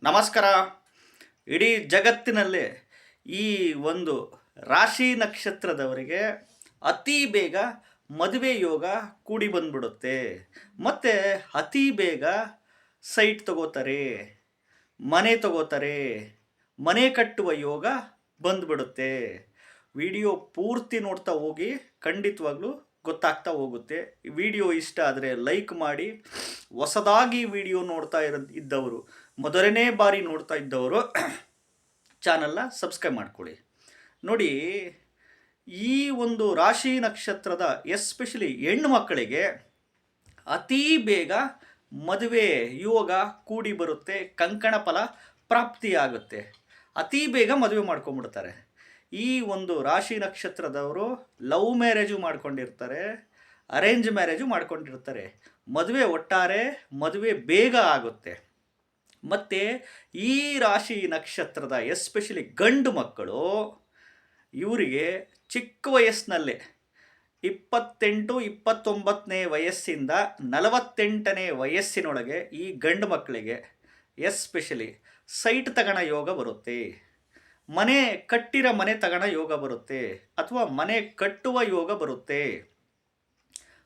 ನಮಸ್ಕಾರ. ಇಡೀ ಜಗತ್ತಿನಲ್ಲೇ ಈ ಒಂದು ರಾಶಿ ನಕ್ಷತ್ರದವರಿಗೆ ಅತಿ ಬೇಗ ಮದುವೆ ಯೋಗ ಕೂಡಿ ಬಂದ್ಬಿಡುತ್ತೆ. ಮತ್ತು ಅತಿ ಬೇಗ ಸೈಟ್ ತಗೋತಾರೆ, ಮನೆ ತಗೋತಾರೆ, ಮನೆ ಕಟ್ಟುವ ಯೋಗ ಬಂದ್ಬಿಡುತ್ತೆ. ವಿಡಿಯೋ ಪೂರ್ತಿ ನೋಡ್ತಾ ಹೋಗಿ, ಖಂಡಿತವಾಗ್ಲೂ ಗೊತ್ತಾಗ್ತಾ ಹೋಗುತ್ತೆ. ವಿಡಿಯೋ ಇಷ್ಟ ಆದರೆ ಲೈಕ್ ಮಾಡಿ. ಹೊಸದಾಗಿ ವಿಡಿಯೋ ನೋಡ್ತಾ ಇದ್ದವರು, ಮೊದಲನೇ ಬಾರಿ ನೋಡ್ತಾ ಇದ್ದವರು ಚಾನಲ್ನ ಸಬ್ಸ್ಕ್ರೈಬ್ ಮಾಡ್ಕೊಳ್ಳಿ. ನೋಡಿ, ಈ ಒಂದು ರಾಶಿ ನಕ್ಷತ್ರದ ಎಸ್ಪೆಷಲಿ ಹೆಣ್ಣು ಮಕ್ಕಳಿಗೆ ಅತೀ ಬೇಗ ಮದುವೆ ಯೋಗ ಕೂಡಿ ಬರುತ್ತೆ, ಕಂಕಣ ಫಲ ಪ್ರಾಪ್ತಿಯಾಗುತ್ತೆ. ಅತೀ ಬೇಗ ಮದುವೆ ಮಾಡ್ಕೊಂಡ್ಬಿಡ್ತಾರೆ. ಈ ಒಂದು ರಾಶಿ ನಕ್ಷತ್ರದವರು ಲವ್ ಮ್ಯಾರೇಜು ಮಾಡ್ಕೊಂಡಿರ್ತಾರೆ, ಅರೇಂಜ್ ಮ್ಯಾರೇಜು ಮಾಡ್ಕೊಂಡಿರ್ತಾರೆ. ಒಟ್ಟಾರೆ ಮದುವೆ ಬೇಗ ಆಗುತ್ತೆ. ಮತ್ತು ಈ ರಾಶಿ ನಕ್ಷತ್ರದ ಎಸ್ಪೆಷಲಿ ಗಂಡು ಮಕ್ಕಳು, ಇವರಿಗೆ ಚಿಕ್ಕ ವಯಸ್ಸಿನಲ್ಲೇ 28-29ನೇ ವಯಸ್ಸಿಂದ 48ನೇ ವಯಸ್ಸಿನೊಳಗೆ ಈ ಗಂಡು ಮಕ್ಕಳಿಗೆ ಎಸ್ಪೆಷಲಿ ಸೈಟ್ ತಗೋಣ ಯೋಗ ಬರುತ್ತೆ, ಮನೆ ತಗೋಣ ಯೋಗ ಬರುತ್ತೆ, ಅಥವಾ ಮನೆ ಕಟ್ಟುವ ಯೋಗ ಬರುತ್ತೆ,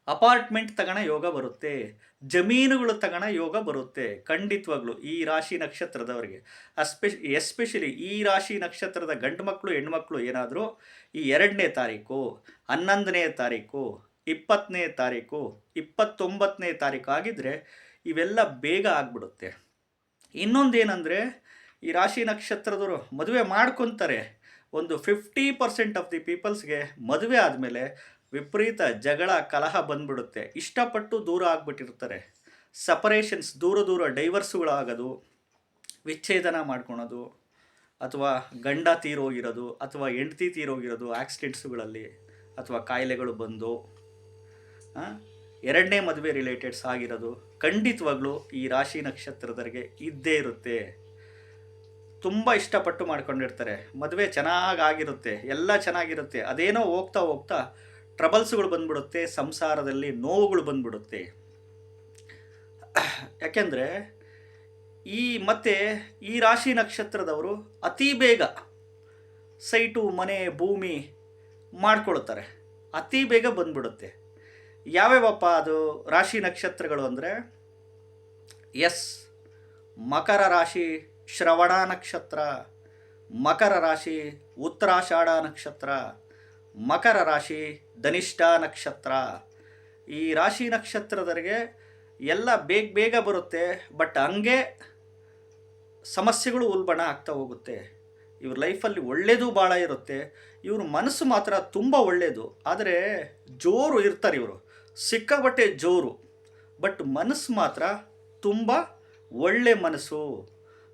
ಅಪಾರ್ಟ್ಮೆಂಟ್ ತಗೋಣ ಯೋಗ ಬರುತ್ತೆ, ಜಮೀನುಗಳು ತಗೋಣ ಯೋಗ ಬರುತ್ತೆ. ಖಂಡಿತವಾಗ್ಲು ಈ ರಾಶಿ ನಕ್ಷತ್ರದವರಿಗೆ ಎಸ್ಪೆಷಲಿ ಈ ರಾಶಿ ನಕ್ಷತ್ರದ ಗಂಡು ಮಕ್ಕಳು ಹೆಣ್ಮಕ್ಳು ಏನಾದರೂ ಈ 2ನೇ ತಾರೀಕು, 11ನೇ ತಾರೀಕು, 20ನೇ ತಾರೀಕು, 29ನೇ ತಾರೀಕು ಆಗಿದ್ರೆ ಇವೆಲ್ಲ ಬೇಗ ಆಗ್ಬಿಡುತ್ತೆ. ಇನ್ನೊಂದೇನೆಂದರೆ, ಈ ರಾಶಿ ನಕ್ಷತ್ರದವರು ಮದುವೆ ಮಾಡ್ಕೊತಾರೆ. ಒಂದು 50% ಆಫ್ ದಿ ಪೀಪಲ್ಸ್ಗೆ ಮದುವೆ ಆದಮೇಲೆ ವಿಪರೀತ ಜಗಳ ಕಲಹ ಬಂದ್ಬಿಡುತ್ತೆ. ಇಷ್ಟಪಟ್ಟು ದೂರ ಆಗಿಬಿಟ್ಟಿರ್ತಾರೆ. ಸಪರೇಷನ್ಸ್, ದೂರ ಡೈವರ್ಸುಗಳಾಗೋದು, ವಿಚ್ಛೇದನ ಮಾಡ್ಕೊಳೋದು, ಅಥವಾ ಗಂಡ ತೀರೋಗಿರೋದು, ಅಥವಾ ಹೆಂಡತಿ ತೀರೋಗಿರೋದು ಆಕ್ಸಿಡೆಂಟ್ಸುಗಳಲ್ಲಿ, ಅಥವಾ ಕಾಯಿಲೆಗಳು ಬಂದು 2ನೇ ಮದುವೆ ರಿಲೇಟೆಡ್ಸ್ ಆಗಿರೋದು ಖಂಡಿತವಾಗ್ಲೂ ಈ ರಾಶಿ ನಕ್ಷತ್ರದವರಿಗೆ ಇದ್ದೇ ಇರುತ್ತೆ. ತುಂಬ ಇಷ್ಟಪಟ್ಟು ಮಾಡ್ಕೊಂಡಿರ್ತಾರೆ. ಮದುವೆ ಚೆನ್ನಾಗಿರುತ್ತೆ, ಎಲ್ಲ ಚೆನ್ನಾಗಿರುತ್ತೆ. ಅದೇನೋ ಹೋಗ್ತಾ ಟ್ರಬಲ್ಸ್ಗಳು ಬಂದ್ಬಿಡುತ್ತೆ, ಸಂಸಾರದಲ್ಲಿ ನೋವುಗಳು ಬಂದ್ಬಿಡುತ್ತೆ. ಯಾಕೆಂದರೆ ಮತ್ತೆ ಈ ರಾಶಿ ನಕ್ಷತ್ರದವರು ಅತಿ ಬೇಗ ಸೈಟು, ಮನೆ, ಭೂಮಿ ಮಾಡ್ಕೊಳ್ತಾರೆ. ಅತಿ ಬೇಗ ಬಂದ್ಬಿಡುತ್ತೆ. ಯಾವ್ಯಾವಪ್ಪ ಅದು ರಾಶಿ ನಕ್ಷತ್ರಗಳು ಅಂದರೆ, ಮಕರ ರಾಶಿ ಶ್ರವಣ ನಕ್ಷತ್ರ, ಮಕರ ರಾಶಿ ಉತ್ತರಾಷಾಢ ನಕ್ಷತ್ರ, ಮಕರ ರಾಶಿ ಧನಿಷ್ಠ ನಕ್ಷತ್ರ. ಈ ರಾಶಿ ನಕ್ಷತ್ರದವರಿಗೆ ಎಲ್ಲ ಬೇಗ ಬರುತ್ತೆ. ಬಟ್ ಹಂಗೆ ಸಮಸ್ಯೆಗಳು ಉಲ್ಬಣ ಆಗ್ತಾ ಹೋಗುತ್ತೆ. ಇವ್ರ ಲೈಫಲ್ಲಿ ಒಳ್ಳೆಯದು ಭಾಳ ಇರುತ್ತೆ. ಇವ್ರ ಮನಸ್ಸು ಮಾತ್ರ ತುಂಬ ಒಳ್ಳೆಯದು, ಆದರೆ ಜೋರು ಇರ್ತಾರೆ ಇವರು, ಸಿಕ್ಕಾಬಟ್ಟೆ ಜೋರು. ಬಟ್ ಮನಸ್ಸು ಮಾತ್ರ ತುಂಬ ಒಳ್ಳೆ ಮನಸ್ಸು.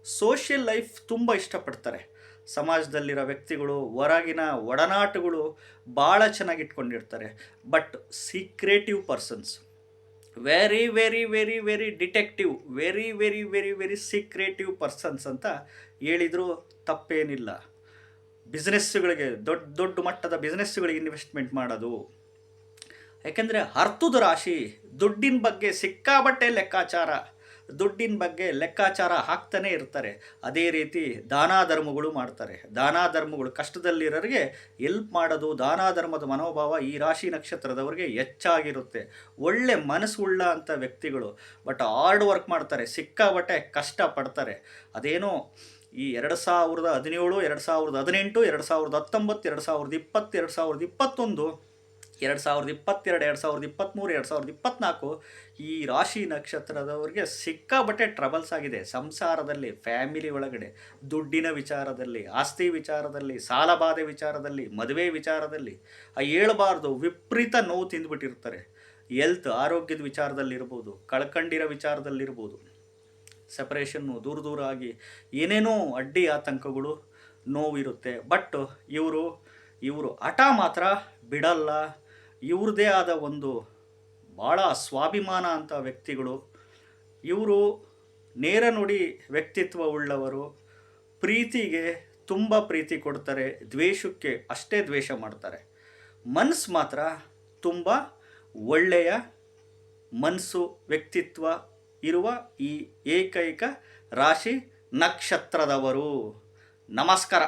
ಸೋಷಿಯಲ್ ಲೈಫ್ ತುಂಬ ಇಷ್ಟಪಡ್ತಾರೆ. ಸಮಾಜದಲ್ಲಿರೋ ವ್ಯಕ್ತಿಗಳು, ಹೊರಗಿನ ಒಡನಾಟಗಳು ಭಾಳ ಚೆನ್ನಾಗಿ ಇಟ್ಕೊಂಡಿರ್ತಾರೆ. But secretive persons, very very very very detective, very very very very secretive persons ಅಂತ ಹೇಳಿದರೂ ತಪ್ಪೇನಿಲ್ಲ. ಬಿಸ್ನೆಸ್ಸುಗಳಿಗೆ, ದೊಡ್ಡ ಮಟ್ಟದ ಬಿಸ್ನೆಸ್ಸುಗಳಿಗೆ ಇನ್ವೆಸ್ಟ್ಮೆಂಟ್ ಮಾಡೋದು. ಯಾಕೆಂದರೆ ಅರ್ಥದ ರಾಶಿ, ದುಡ್ಡಿನ ಬಗ್ಗೆ ಸಿಕ್ಕಾಬಟ್ಟೆ ಲೆಕ್ಕಾಚಾರ, ದುಡ್ಡಿನ ಬಗ್ಗೆ ಲೆಕ್ಕಾಚಾರ ಹಾಕ್ತಾನೆ ಇರ್ತಾರೆ. ಅದೇ ರೀತಿ ದಾನ ಧರ್ಮಗಳು ಮಾಡ್ತಾರೆ. ದಾನ ಧರ್ಮಗಳು, ಕಷ್ಟದಲ್ಲಿರೋರಿಗೆ ಎಲ್ಪ್ ಮಾಡೋದು, ದಾನ ಧರ್ಮದ ಮನೋಭಾವ ಈ ರಾಶಿ ನಕ್ಷತ್ರದವರಿಗೆ ಹೆಚ್ಚಾಗಿರುತ್ತೆ. ಒಳ್ಳೆ ಮನಸ್ಸುಳ್ಳ ಅಂಥ ವ್ಯಕ್ತಿಗಳು. ಬಟ್ ಹಾರ್ಡ್ ವರ್ಕ್ ಮಾಡ್ತಾರೆ, ಸಿಕ್ಕಾಬಟ್ಟೆ ಕಷ್ಟಪಡ್ತಾರೆ. ಅದೇನೋ ಈ 2017, 2018, 2019, 2020, 2021, 2022, 2023, 2024 ಈ ರಾಶಿ ನಕ್ಷತ್ರದವರಿಗೆ ಸಿಕ್ಕಾಬಟ್ಟೆ ಟ್ರಬಲ್ಸ್ ಆಗಿದೆ. ಸಂಸಾರದಲ್ಲಿ, ಫ್ಯಾಮಿಲಿ ಒಳಗಡೆ, ದುಡ್ಡಿನ ವಿಚಾರದಲ್ಲಿ, ಆಸ್ತಿ ವಿಚಾರದಲ್ಲಿ, ಸಾಲಬಾಧೆ ವಿಚಾರದಲ್ಲಿ, ಮದುವೆ ವಿಚಾರದಲ್ಲಿ ಹೇಳಬಾರ್ದು ವಿಪರೀತ ನೋವು ತಿಂದುಬಿಟ್ಟಿರ್ತಾರೆ. ಹೆಲ್ತ್, ಆರೋಗ್ಯದ ವಿಚಾರದಲ್ಲಿರ್ಬೋದು, ಕಳ್ಕೊಂಡಿರೋ ವಿಚಾರದಲ್ಲಿರ್ಬೋದು, ಸೆಪರೇಷನ್ನು, ದೂರ ಆಗಿ ಏನೇನೋ ಅಡ್ಡಿ ಆತಂಕಗಳು, ನೋವಿರುತ್ತೆ. ಬಟ್ ಇವರು ಹಠ ಮಾತ್ರ ಬಿಡಲ್ಲ. ಇವ್ರದ್ದೇ ಆದ ಒಂದು ಭಾಳ ಸ್ವಾಭಿಮಾನ ಅಂತ ವ್ಯಕ್ತಿಗಳು. ಇವರು ನೇರ ನುಡಿ ವ್ಯಕ್ತಿತ್ವ ಉಳ್ಳವರು. ಪ್ರೀತಿಗೆ ತುಂಬ ಪ್ರೀತಿ ಕೊಡ್ತಾರೆ, ದ್ವೇಷಕ್ಕೆ ಅಷ್ಟೇ ದ್ವೇಷ ಮಾಡ್ತಾರೆ. ಮನಸ್ಸು ಮಾತ್ರ ತುಂಬ ಒಳ್ಳೆಯ ಮನಸ್ಸು, ವ್ಯಕ್ತಿತ್ವ ಇರುವ ಈ ಏಕೈಕ ರಾಶಿ ನಕ್ಷತ್ರದವರು. ನಮಸ್ಕಾರ.